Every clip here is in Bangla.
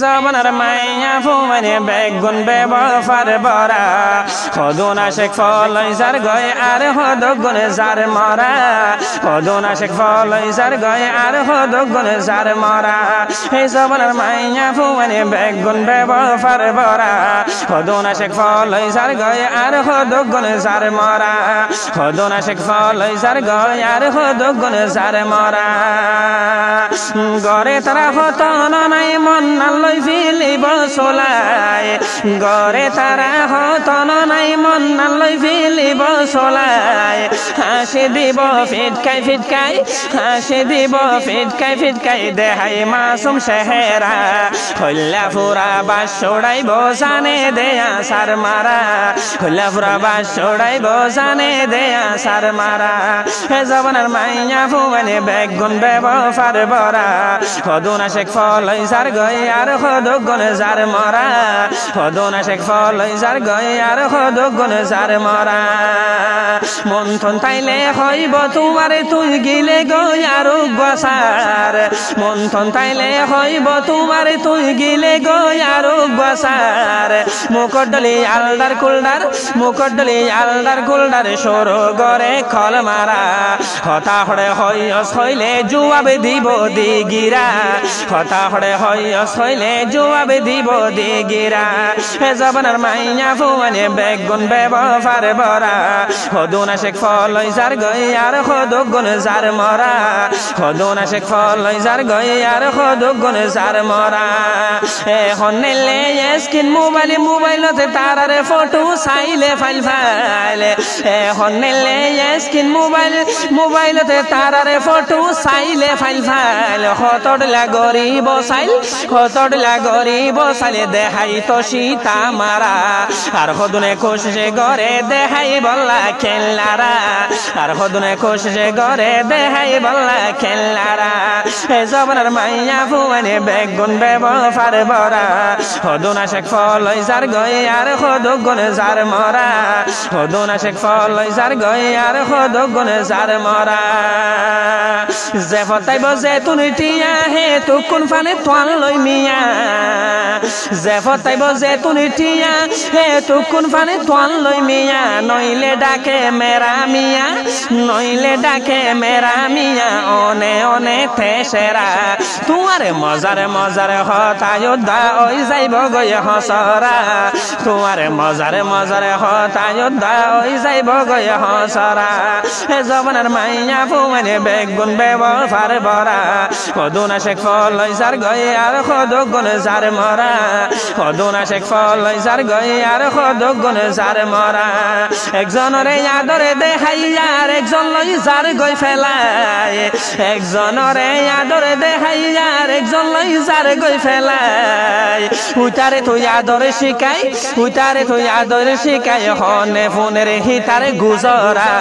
জবানের মাইয়া ফুমানে বেগুন বেবফার বরা হদুন আশেক ফলই যার গয় আর হদগুন যার মরা হদুন আশেক ফলই যার গয় আর হদগুন যার মরা এই জবানের মাইয়া ফুমানে বেগুন বেবফার বরা হদুন আশেক ফলই যার গয় আর হদগুন যার মরা হদুন আশেক ফলই যার গয় আর হদগুন যার মরা গরে তারা হতন নাই মন নালই ফিলিব সোলাই গরে তারা হতন নাই মন নালই ফিলিব সোলাই হাসি দিব ফিটকাই ফিটকাই হাসি দিব ফিটকাই ফিটকাই দেহাই মাসুম শেহরা হল্লা ফুরা বাস ছড়াইব জানে দেয়া সার মারা হল্লা ফুরা বাস ছড়াইব জানে দেয়া সার মারা হে জবানের মাইয়া ফুমানে বেগুন বেবফার বরা হদুন আশেক ফলই যার গয় আর হদগুন যার মরা হদুন আশেক ফলই যার গয় আর হদগুন যার মরা মন থন তাইলে হইব তোমারে তুই গিলে গয় আর গসার মন থন তাইলে হইব তোমারে তুই গিলে গয় আর গসার মুকডলি আলদার কুলদার মুকডলি আলদার কুলদার সরো গরে খল মারা হতা হড়ে হইস হইলে জুয়াব দিব দিগিরা হতা হড়ে হইস হইলে জুয়াব দিব দিগিরা হে জবানের মাইয়া ফুমানে বেগুন বেবফার বরা হদুন আশেক ফলই যার গয় আর হদগুন যার মরা হদুন আশেক ফলই যার গয় আর হদগুন যার মরা এ হন্নেলে স্ক্রিন মোবাইলতে তারারে ফটো চাইলে ফাইল ফাইলে এ হন্নেলে স্ক্রিন মোবাইলতে তারারে ফটো চাইলে ফাইল ফাইল হতডলা গরিব চাইল হতডলা গরিব চাইলে দেখাই তো সীতা মারা আর হদুনে কোশে গরে দেখাই বল্লা খেলনারা আর হদুনে কোশে গরে দেখাই বল্লা খেলনারা হে জবানের মাইয়া ফুমানে বেগুন বেবফার বরা হদুন আশেক ফলই যার গয় আর হদগুন যার মরা হদুন আশেক ফলই যার গয় আর হদগুন যার মরা যে ফতাইব যে তুনি টিয়া হে তু কোন ফানে তোয়াল লই মিয়া যে ফতাইব যে তুনি টিয়া হে তু কোন ফানে তোয়াল লই মিয়া নইলে ডাকে মেরা মিয়া নইলে ডাকে মেরা মিয়া অনে অনে থেসেরা তোমারে মজারে মজারে হতায়োদ্ধা ওই যাইব গয় হসরা তোমারে মজারে মজারে হতায়োদ্ধা ওই যাইব গয় হসরা হে জবানের মাইয়া ফুমানে বেগুন বেবফার বরা হদুন আশেক ফলই যার গয় আর হদগুন যার মরা হদুন আশেক ফলই যার গয় আর হদগুন যার মরা একজনরে আদরে দেখাই আর একজন লই যার গয় ফেলায় একজনরে আদরে দেখাই আর একজন লই যার গয় ফেলায় উতারে তুই আদরে শিকাই উতারে তুই আদরে শিকাই হনে ফোনের হিতারে গুজরা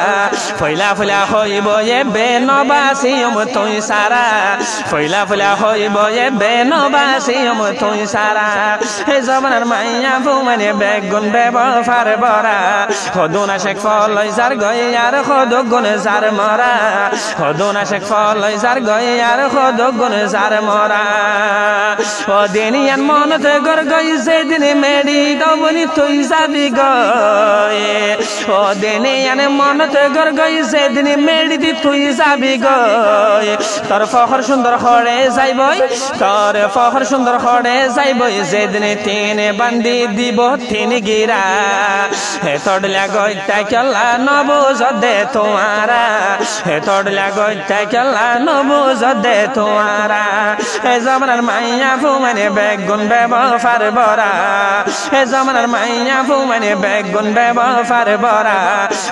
ফইলা ফইলা হইব এ বেনবাসিয়ম তুই সারা ফইলা ফইলা হইব এ বেনবাসিয়ম তুই সারা হে জবানের মাইয়া ফুমানে বেগুন বেবফার বরা হদুন আশেক ফলই যার গয় আর হদগুন যার মরা হদুন আশেক ফলই যার গয় আর হদগুন যার মরা ও দিনিয়ান মনতে গর গই যেদিন মেডি দবনি তুই যাবি গয়ে ও দিনিয়ান মনতে গর গই যেদিন মেডি তুই যাবি গয়ে তোর ফখর সুন্দর হড়ে যাইবই তোর ফখর সুন্দর হড়ে যাইবই যেদিন তিন বান্দি দিব তিন গিরা হে তডলা গইতা কেলা নবুজ দে তোমারা হে তডলা গইতা কেলা নবুজ দে তোমারা হে জমানার মাইয়া ফুমানে বেগুন বেবফার বরা হে জমানার মাইয়া ফুমানে বেগুন বেবফার বরা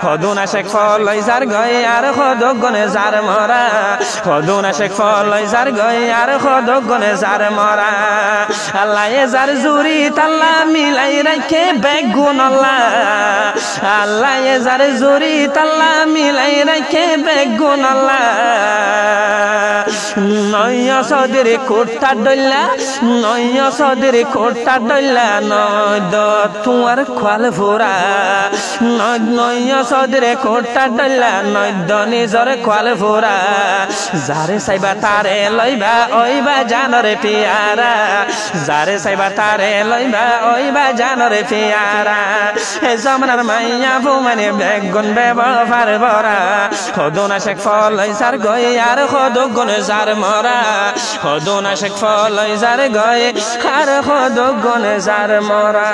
হদুন আশেক ফলই যার গয় আর হদগুন যার মরা হদুন আশেক ফলই যার গয় আর হদগুন যার মরা আল্লাহ যার জুরি তাল্লা মিলাই রাখে বেগুন আল্লাহ আল্লাহ যার জুরি তাল্লা মিলাই রাখে বেগুন আল্লাহ নয় সদের কোঠা ডইলা নয় সদের কোঠা ডইলা নয় তোমার খাল ফোরা নয় সদের কোঠা ডইলা নয় নিজর খাল ফোরা যারে সাইবা তারে লইবা ওইবা জানরে পিয়ারা যারে সাইবা তারে লইবা ওইবা জানরে পিয়ারা হে জামানার মাইয়া ফুমানে বেগুন ব্যবহার বরা খদনা শেখ ফলই সার গয়ে আর খদগুন সার মরা খদনা শেখ ফলই সার গয়ে আর খদগুন সার মরা